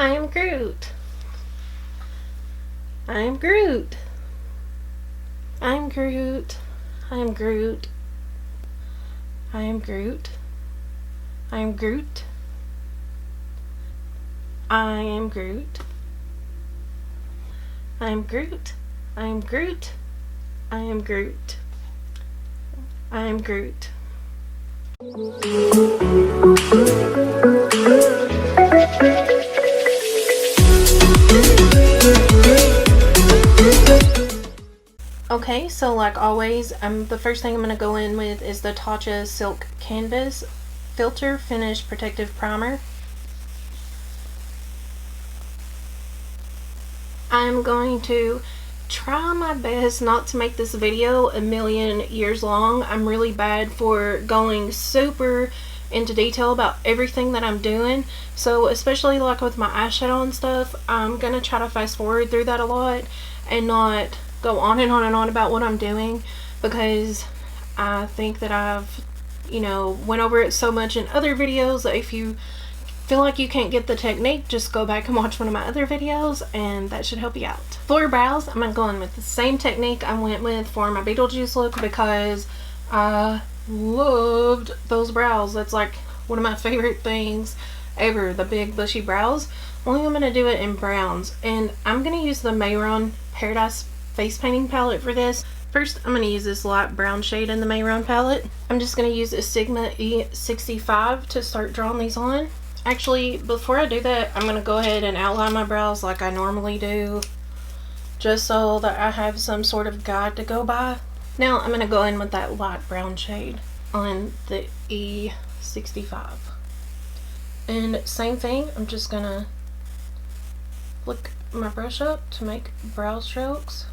I am Groot. I am Groot. I am Groot. I am Groot. I am Groot. I am Groot. I am Groot. I am Groot. I am Groot. I am Groot. I am Groot. Okay, so like always, the first thing I'm going to go in with is the Tacha Silk Canvas Filter Finish Protective Primer. I'm going to try my best not to make this video a million years long. I'm really bad for going super into detail about everything that I'm doing, so especially like with my eyeshadow and stuff, I'm going to try to fast forward through that a lot and not go on and on and on about what I'm doing, because I think that I've, went over it so much in other videos that if you feel like you can't get the technique, just go back and watch one of my other videos and that should help you out. For brows, I'm going to go in with the same technique I went with for my Beetlejuice look, because I loved those brows. That's like one of my favorite things ever, the big bushy brows. Only I'm going to do it in browns, and I'm going to use the Mehron Paradise face painting palette for this. First, I'm going to use this light brown shade in the Mehron palette. I'm just going to use a Sigma E65 to start drawing these on. Actually, before I do that, I'm going to go ahead and outline my brows like I normally do, just so that I have some sort of guide to go by. Now I'm going to go in with that light brown shade on the E65. And same thing, I'm just going to flick my brush up to make brow strokes.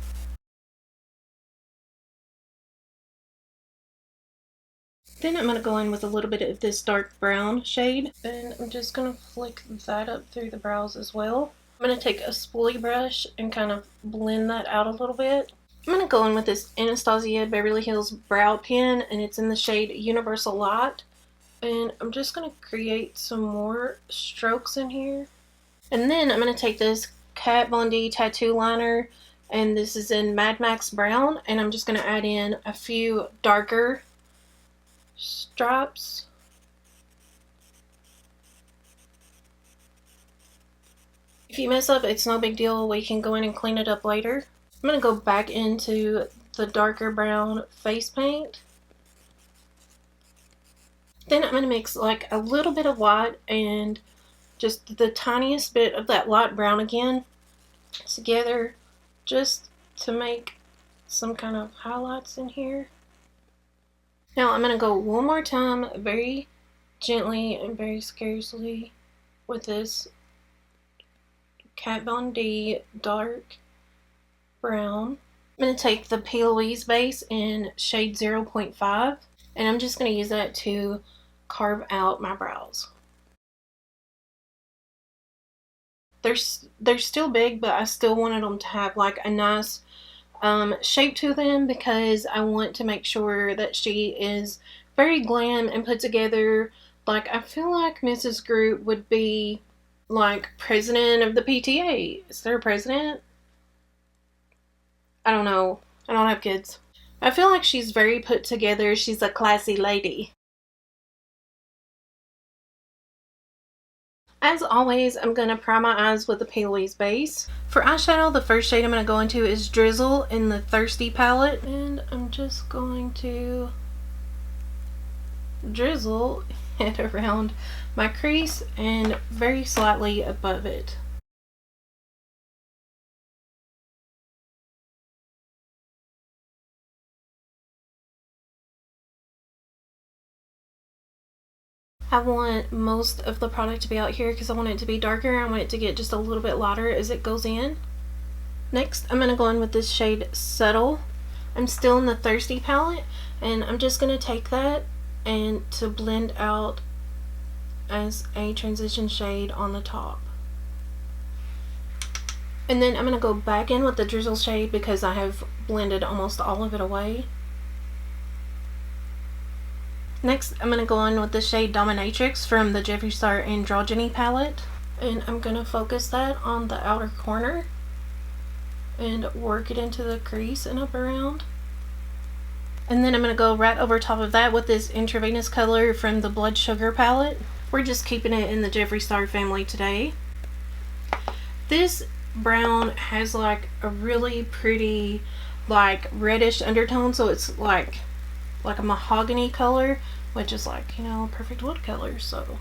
Then I'm going to go in with a little bit of this dark brown shade, and I'm just going to flick that up through the brows as well. I'm going to take a spoolie brush and kind of blend that out a little bit. I'm going to go in with this Anastasia Beverly Hills brow pen, and it's in the shade Universal Light. And I'm just going to create some more strokes in here. And then I'm going to take this Kat Von D tattoo liner, and this is in Mad Max Brown, and I'm just going to add in a few darker stripes. If you mess up, it's no big deal. We can go in and clean it up later. I'm going to go back into the darker brown face paint. Then I'm going to mix like a little bit of white and just the tiniest bit of that light brown again together, just to make some kind of highlights in here. Now I'm going to go one more time very gently and very scarcely with this Kat Von D dark brown. I'm going to take the Louise base in shade 0.5, and I'm just going to use that to carve out my brows. They're still big, but I still wanted them to have like a nice shape to them, because I want to make sure that she is very glam and put together. Like, I feel like Mrs. Groot would be like president of the PTA. Is there a president? I don't know. I don't have kids. I feel like she's very put together. She's a classy lady. As always, I'm going to prime my eyes with the Louise base. For eyeshadow, the first shade I'm going to go into is Drizzle in the Thirsty palette. And I'm just going to drizzle it around my crease and very slightly above it. I want most of the product to be out here because I want it to be darker. I want it to get just a little bit lighter as it goes in. Next, I'm going to go in with this shade Subtle. I'm still in the Thirsty palette, and I'm just going to take that and to blend out as a transition shade on the top. And then I'm going to go back in with the Drizzle shade because I have blended almost all of it away. Next, I'm going to go on with the shade Dominatrix from the Jeffree Star Androgyny palette. And I'm going to focus that on the outer corner and work it into the crease and up around. And then I'm going to go right over top of that with this intravenous color from the Blood Sugar palette. We're just keeping it in the Jeffree Star family today. This brown has like a really pretty like reddish undertone, so it's like a mahogany color, which is like, you know, perfect wood color. So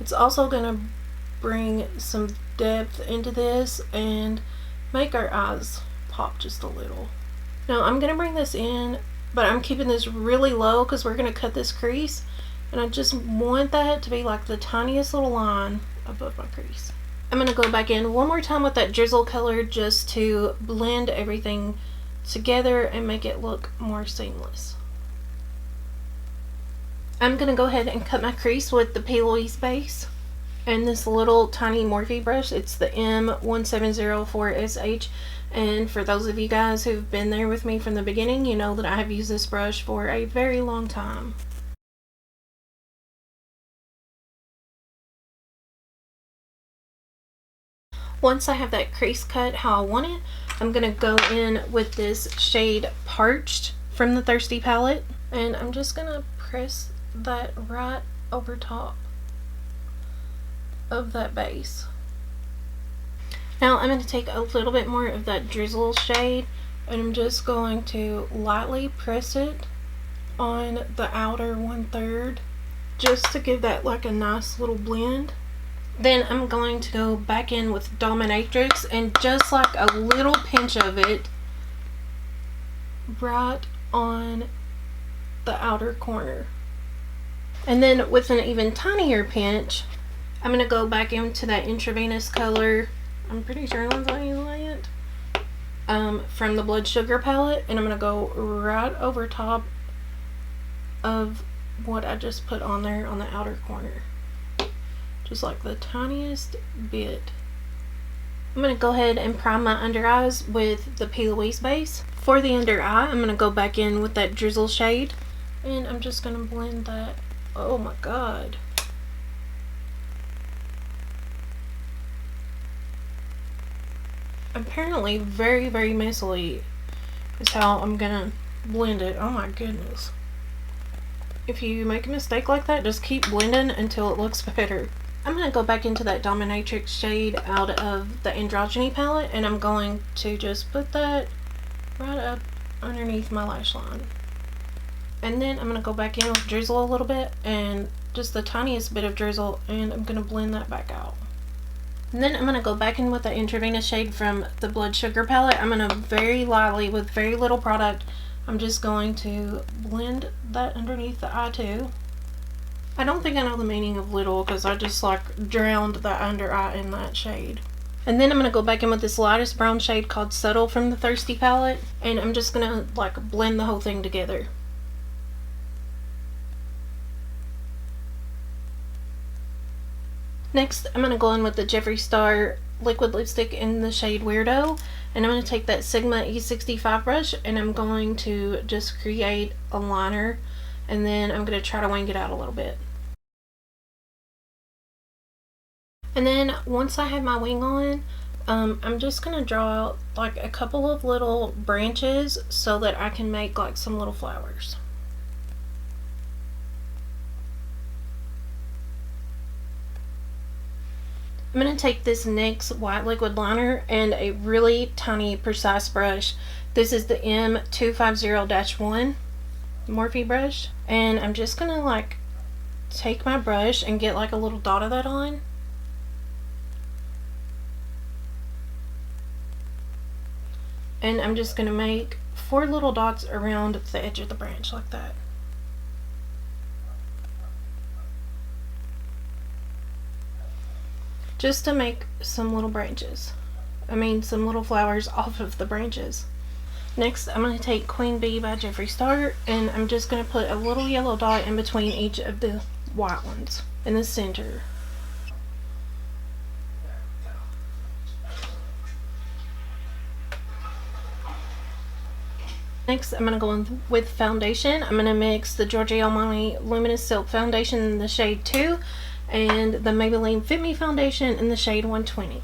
it's also gonna bring some depth into this and make our eyes pop just a little. Now I'm gonna bring this in, but I'm keeping this really low because we're gonna cut this crease, and I just want that to be like the tiniest little line above my crease. I'm gonna go back in one more time with that drizzle color just to blend everything together and make it look more seamless. I'm gonna go ahead and cut my crease with the Louise base and this little tiny Morphe brush. It's the M1704SH, and for those of you guys who've been there with me from the beginning, you know that I have used this brush for a very long time. Once I have that crease cut how I want it, I'm going to go in with this shade Parched from the Thirsty palette, and I'm just going to press that right over top of that base. Now I'm going to take a little bit more of that drizzle shade, and I'm just going to lightly press it on the outer 1/3 just to give that like a nice little blend. Then I'm going to go back in with Dominatrix and just like a little pinch of it right on the outer corner. And then with an even tinier pinch, I'm going to go back into that intravenous color. I'm pretty sure that's how you say it. From the Blood Sugar palette, and I'm going to go right over top of what I just put on there on the outer corner. Just like the tiniest bit. I'm going to go ahead and prime my under eyes with the Louise base. For the under eye, I'm going to go back in with that drizzle shade, and I'm just going to blend that. Oh my god. Apparently very, very messily is how I'm going to blend it. Oh my goodness. If you make a mistake like that, just keep blending until it looks better. I'm going to go back into that Dominatrix shade out of the Androgyny palette, and I'm going to just put that right up underneath my lash line. And then I'm going to go back in with drizzle a little bit, and just the tiniest bit of drizzle, and I'm going to blend that back out. And then I'm going to go back in with the intravenous shade from the Blood Sugar palette. I'm going to very lightly, with very little product, I'm just going to blend that underneath the eye too. I don't think I know the meaning of little because I just like drowned that under eye in that shade. And then I'm going to go back in with this lightest brown shade called Subtle from the Thirsty palette, and I'm just going to like blend the whole thing together. Next, I'm going to go in with the Jeffree Star Liquid lipstick in the shade Weirdo, and I'm going to take that Sigma E65 brush, and I'm going to just create a liner, and then I'm going to try to wing it out a little bit. And then once I have my wing on, I'm just going to draw out like a couple of little branches so that I can make like some little flowers. I'm going to take this NYX white liquid liner and a really tiny precise brush. This is the M250-1 Morphe brush, and I'm just going to like take my brush and get like a little dot of that on. And I'm just going to make 4 little dots around the edge of the branch like that. Just to make some little branches. Some little flowers off of the branches. Next, I'm going to take Queen Bee by Jeffree Star, and I'm just going to put a little yellow dot in between each of the white ones in the center. Next, I'm going to go in with foundation. I'm going to mix the Georgio Armani Luminous Silk Foundation in the shade 2, and the Maybelline Fit Me Foundation in the shade 120.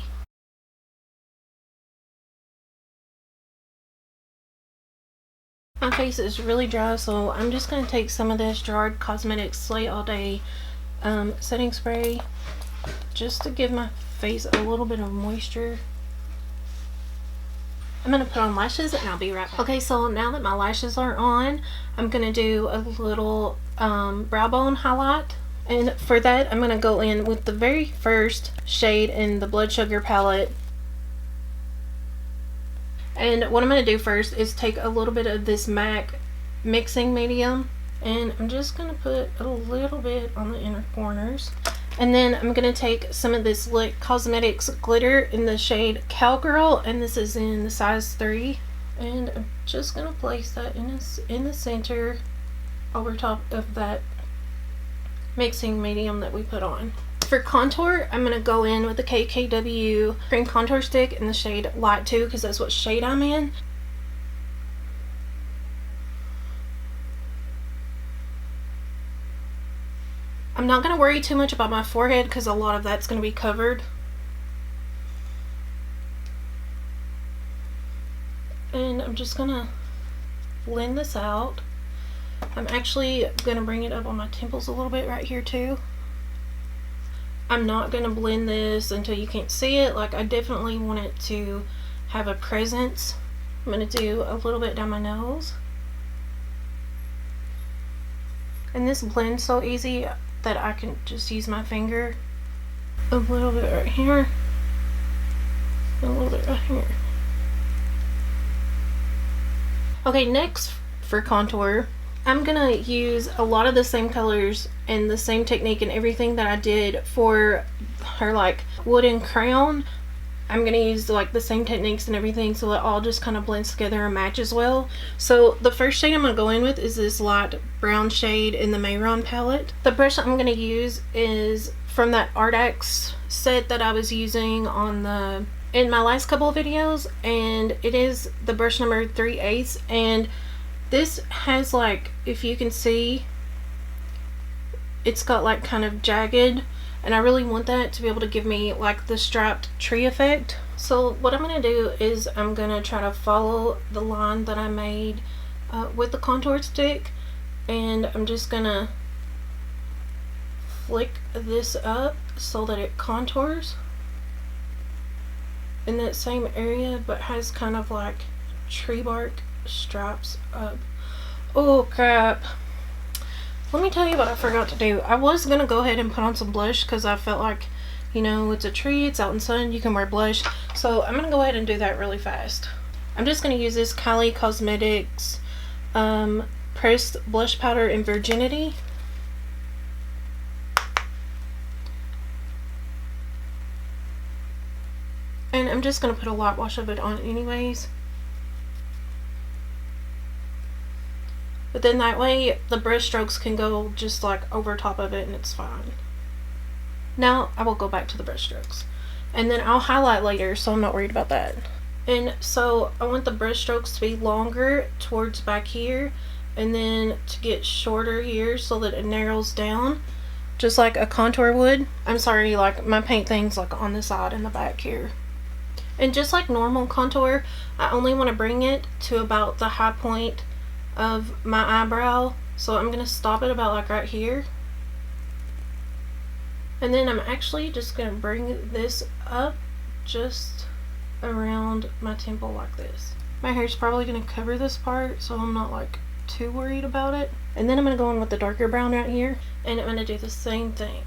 My face is really dry, so I'm just going to take some of this Gerard Cosmetics Slay All Day setting spray just to give my face a little bit of moisture. I'm going to put on lashes and I'll be right back. Okay, so now that my lashes are on, I'm going to do a little brow bone highlight. And for that, I'm going to go in with the very first shade in the Blood Sugar palette. And what I'm going to do first is take a little bit of this MAC mixing medium, and I'm just going to put a little bit on the inner corners. And then I'm going to take some of this Lit Cosmetics glitter in the shade Cowgirl, and this is in the size 3. And I'm just going to place that in the center over top of that mixing medium that we put on. For contour, I'm going to go in with the KKW Cream Contour Stick in the shade Light 2 because that's what shade I'm in. I'm not going to worry too much about my forehead because a lot of that's going to be covered. And I'm just going to blend this out. I'm actually going to bring it up on my temples a little bit right here too. I'm not going to blend this until you can't see it. Like, I definitely want it to have a presence. I'm going to do a little bit down my nose. And this blends so easy that I can just use my finger. A little bit right here. A little bit right here. Okay, next for contour, I'm gonna use a lot of the same colors and the same technique and everything that I did for her like wooden crown. I'm gonna use like the same techniques and everything so it all just kind of blends together and matches well. So the first shade I'm gonna go in with is this light brown shade in the Mehron palette. The brush I'm gonna use is from that Artax set that I was using in my last couple of videos, and it is the brush number 3/8, and this has, like, if you can see, it's got like kind of jagged, and I really want that to be able to give me like the striped tree effect. So what I'm going to do is I'm going to try to follow the line that I made with the contour stick, and I'm just going to flick this up so that it contours in that same area but has kind of like tree bark stripes up. Oh crap, let me tell you what I forgot to do. I was gonna go ahead and put on some blush because I felt like, you know, it's a tree, it's out in the sun, you can wear blush, so I'm gonna go ahead and do that really fast. I'm just gonna use this Kylie Cosmetics pressed blush powder in Virginity. And I'm just gonna put a light wash of it on anyways. But then that way the brush strokes can go just like over top of it and it's fine. Now I will go back to the brush strokes. And then I'll highlight later, so I'm not worried about that. And so I want the brush strokes to be longer towards back here, and then to get shorter here so that it narrows down just like a contour would. I'm sorry, like my paint thing's like on the side and the back here. And just like normal contour, I only want to bring it to about the high point of my eyebrow, so I'm going to stop it about like right here, and then I'm actually just going to bring this up just around my temple like this. My hair's probably going to cover this part, so I'm not like too worried about it. And then I'm going to go in with the darker brown right here, and I'm going to do the same thing.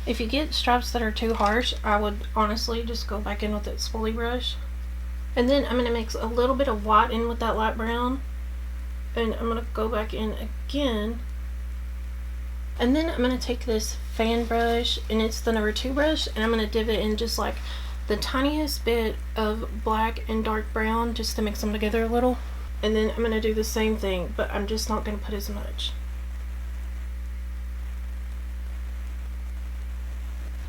If you get stripes that are too harsh, I would honestly just go back in with that spoolie brush. And then I'm going to mix a little bit of white in with that light brown, and I'm going to go back in again. And then I'm going to take this fan brush, and it's the number 2 brush, and I'm going to dip it in just like the tiniest bit of black and dark brown just to mix them together a little. And then I'm going to do the same thing, but I'm just not going to put as much.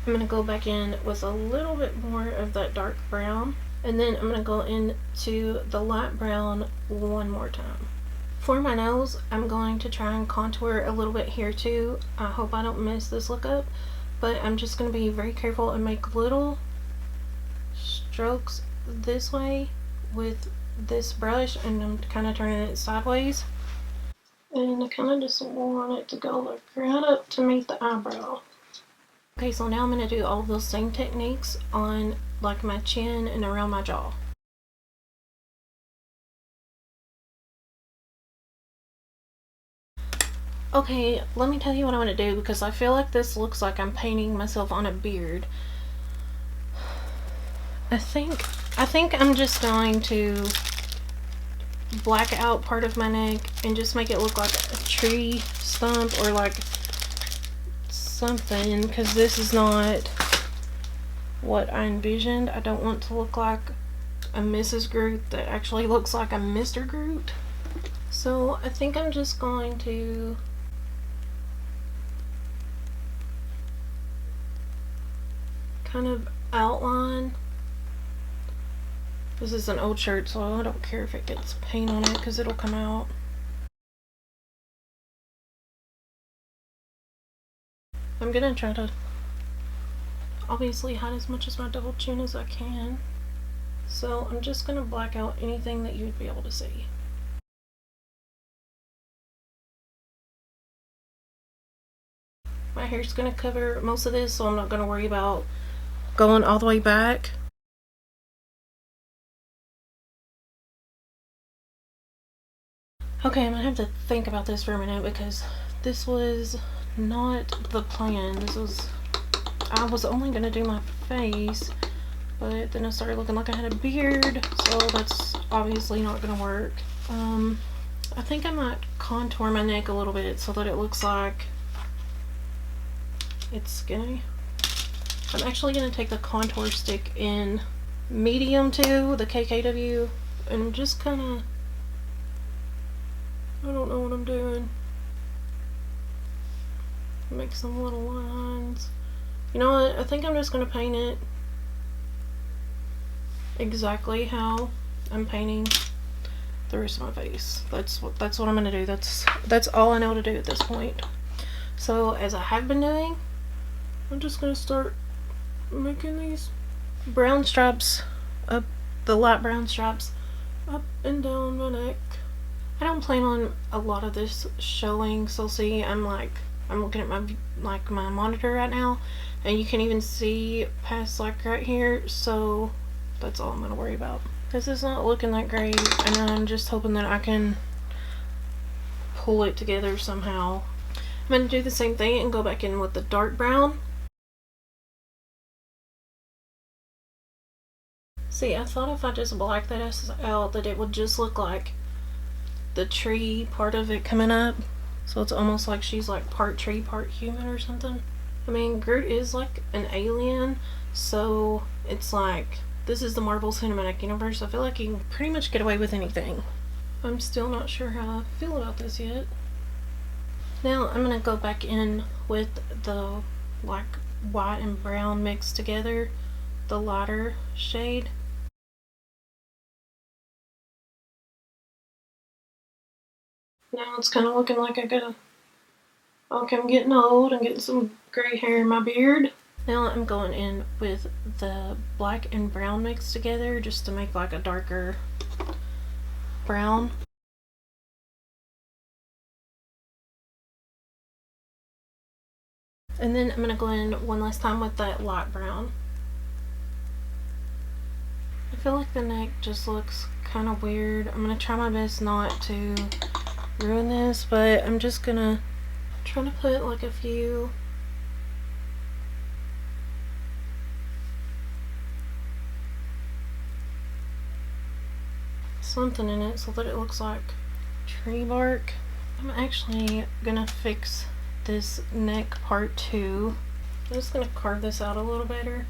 I'm going to go back in with a little bit more of that dark brown. And then I'm going to go into the light brown one more time. For my nose, I'm going to try and contour a little bit here too. I hope I don't mess this look up, but I'm just going to be very careful and make little strokes this way with this brush, and I'm kind of turning it sideways. And I kind of just want it to go like right up to meet the eyebrow. Okay, so now I'm going to do all of those same techniques on like my chin and around my jaw. Okay, let me tell you what I'm going to do, because I feel like this looks like I'm painting myself on a beard. I think I'm just going to black out part of my neck and just make it look like a tree stump or like something, because this is not what I envisioned. I don't want to look like a Mrs. Groot that actually looks like a Mr. Groot. So I think I'm just going to kind of outline. This is an old shirt, so I don't care if it gets paint on it because it'll come out. I'm gonna try to obviously hide as much of my double chin as I can. So I'm just gonna black out anything that you'd be able to see. My hair's gonna cover most of this, so I'm not gonna worry about going all the way back. Okay, I'm gonna have to think about this for a minute, because this was not the plan. I was only gonna do my face, but then I started looking like I had a beard, so that's obviously not gonna work. I think I might contour my neck a little bit so that it looks like it's skinny. I'm actually gonna take the contour stick in medium 2, the KKW, and I'm just kinda, I don't know what I'm doing. Make some little lines. You know what? I think I'm just gonna paint it exactly how I'm painting the rest of my face. That's what I'm gonna do. That's all I know to do at this point. So as I have been doing, I'm just gonna start making these brown stripes up, the light brown stripes up and down my neck. I don't plan on a lot of this showing, so see, I'm looking at my monitor right now, and you can even see past like right here, so that's all I'm gonna worry about. This is not looking that great, and I'm just hoping that I can pull it together somehow. I'm gonna do the same thing and go back in with the dark brown. See, I thought if I just blacked that out that it would just look like the tree part of it coming up, so it's almost like she's like part tree part human or something. I mean, Groot is like an alien, so it's like, this is the Marvel Cinematic Universe. I feel like you can pretty much get away with anything. I'm still not sure how I feel about this yet. Now I'm gonna go back in with the like white and brown mixed together, the lighter shade. Now it's kind of looking like I'm getting old and getting some gray hair in my beard. Now I'm going in with the black and brown mixed together just to make like a darker brown. And then I'm going to go in one last time with that light brown. I feel like the neck just looks kind of weird. I'm going to try my best not to ruin this, but I'm just going to try to put like a few something in it so that it looks like tree bark. I'm actually gonna fix this neck part too. I'm just gonna carve this out a little better.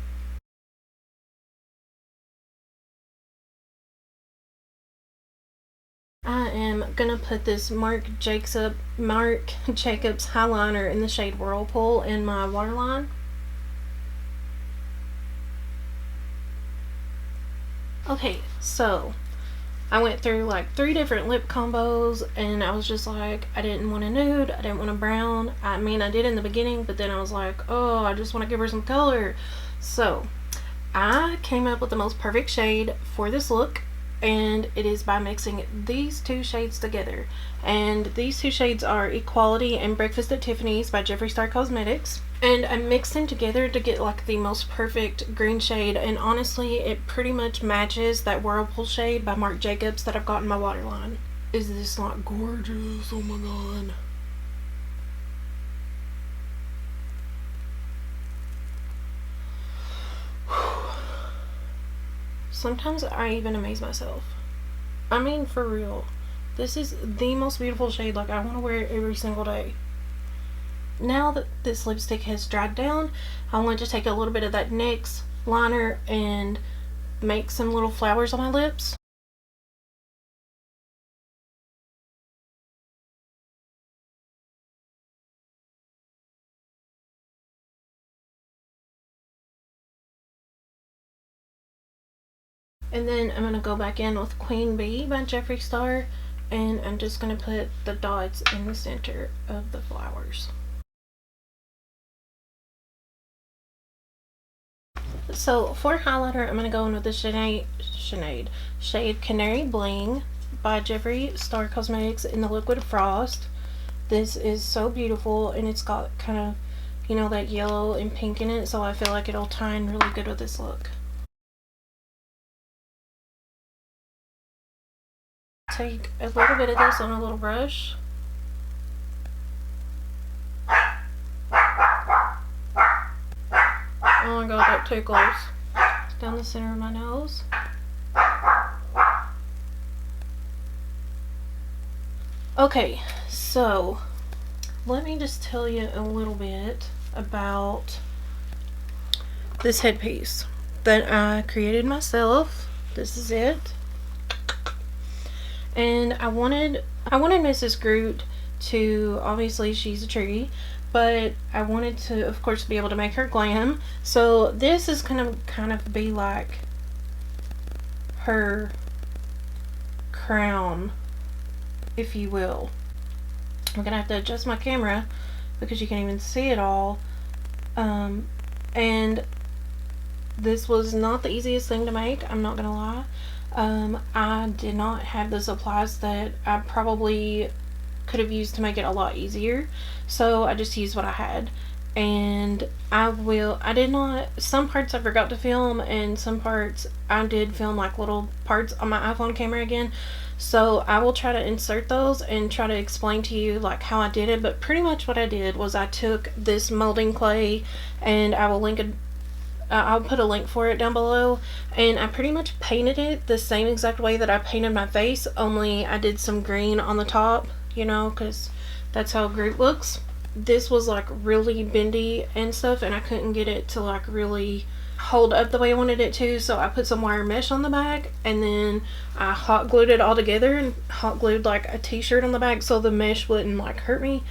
I am gonna put this Marc Jacobs highliner in the shade Whirlpool in my waterline. Okay, so I went through like 3 different lip combos, and I was just like, I didn't want a nude, I didn't want a brown. I mean, I did in the beginning, but then I was like, oh, I just want to give her some color. So I came up with the most perfect shade for this look, and it is by mixing these 2 shades together. And these 2 shades are Equality and Breakfast at Tiffany's by Jeffree Star Cosmetics. And I mixed them together to get like the most perfect green shade, and honestly it pretty much matches that Whirlpool shade by Marc Jacobs that I've got in my waterline. Is this not gorgeous? Oh my god. Sometimes I even amaze myself. I mean, for real. This is the most beautiful shade. Like, I want to wear it every single day. Now that this lipstick has dried down, I want to take a little bit of that NYX liner and make some little flowers on my lips. And then I'm going to go back in with Queen Bee by Jeffree Star, and I'm just going to put the dots in the center of the flowers. So for highlighter, I'm going to go in with the shade Canary Bling by Jeffree Star Cosmetics in the Liquid Frost. This is so beautiful, and it's got kind of, you know, that yellow and pink in it, so I feel like it'll tie in really good with this look. Take a little bit of this on a little brush. Oh my god, that tickles. Down the center of my nose. Okay, so let me just tell you a little bit about this headpiece that I created myself. This is it. And I wanted Mrs. GROOT to, obviously she's a tree, but I wanted to, of course, be able to make her glam. So this is gonna kind of be like her crown, if you will. I'm gonna have to adjust my camera because you can't even see it all. And this was not the easiest thing to make, I'm not gonna lie. I did not have the supplies that I probably could have used to make it a lot easier, so I just used what I had. And some parts I forgot to film, and some parts I did film like little parts on my iPhone camera again, so I will try to insert those and try to explain to you like how I did it. But pretty much what I did was I took this molding clay, and I'll put a link for it down below, and I pretty much painted it the same exact way that I painted my face, only I did some green on the top, you know, because that's how GROOT looks. This was like really bendy and stuff, and I couldn't get it to like really hold up the way I wanted it to, so I put some wire mesh on the back, and then I hot glued it all together and hot glued like a t-shirt on the back so the mesh wouldn't like hurt me.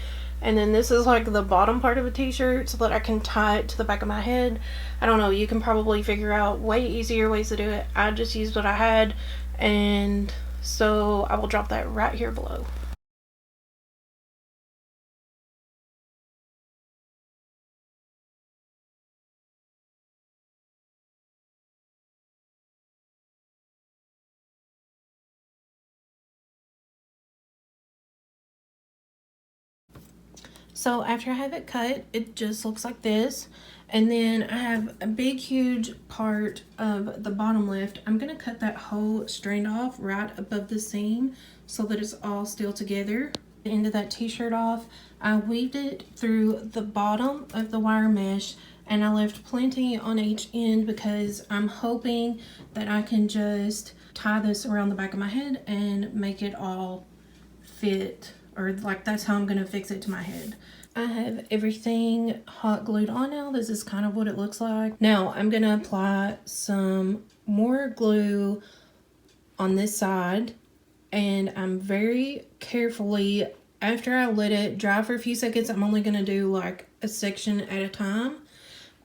And then this is like the bottom part of a t-shirt so that I can tie it to the back of my head. I don't know, you can probably figure out way easier ways to do it. I just used what I had, and so I will drop that right here below. So after I have it cut, it just looks like this. And then I have a big huge part of the bottom lift. I'm going to cut that whole strand off right above the seam so that it's all still together. The end of that t-shirt off, I weaved it through the bottom of the wire mesh, and I left plenty on each end because I'm hoping that I can just tie this around the back of my head and make it all fit, or like that's how I'm going to fix it to my head. I have everything hot glued on now. This is kind of what it looks like. Now I'm going to apply some more glue on this side, and I'm very carefully, after I let it dry for a few seconds, I'm only going to do like a section at a time.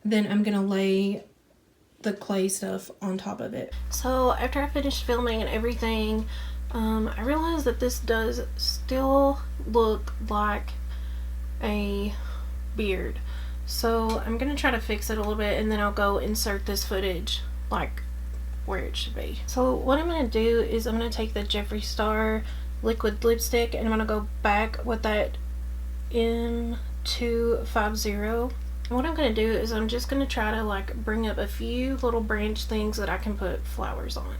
Then I'm going to lay the clay stuff on top of it. So after I finished filming and everything, I realized that this does still look like a beard. So I'm gonna try to fix it a little bit, and then I'll go insert this footage like where it should be. So what I'm gonna do is I'm gonna take the Jeffree Star Liquid lipstick, and I'm gonna go back with that M250. And what I'm going to do is I'm just going to try to like bring up a few little branch things that I can put flowers on.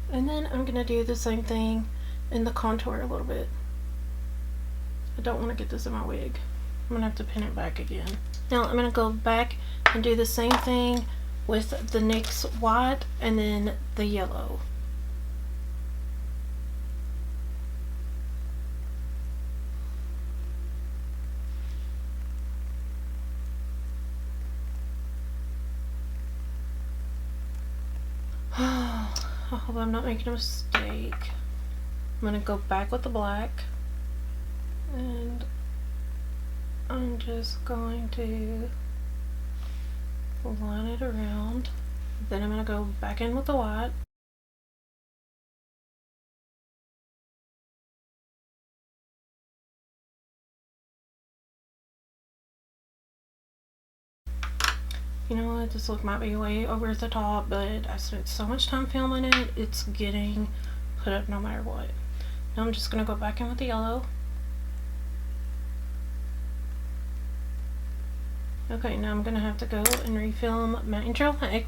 And then I'm going to do the same thing in the contour a little bit. I don't want to get this in my wig. I'm going to have to pin it back again. Now I'm going to go back and do the same thing with the NYX white and then the yellow. I hope I'm not making a mistake. I'm going to go back with the black, and I'm just going to line it around. Then I'm going to go back in with the white. You know what, this look might be way over the top, but I spent so much time filming it, it's getting put up no matter what. Now I'm just going to go back in with the yellow. Okay, now I'm going to have to go and refilm my intro, my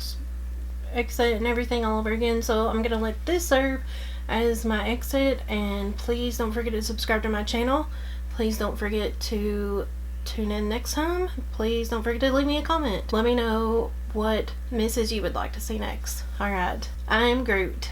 exit and everything all over again. So I'm going to let this serve as my exit, and please don't forget to subscribe to my channel. Please don't forget to tune in next time. Please don't forget to leave me a comment. Let me know what misses you would like to see next. Alright, I'm Groot.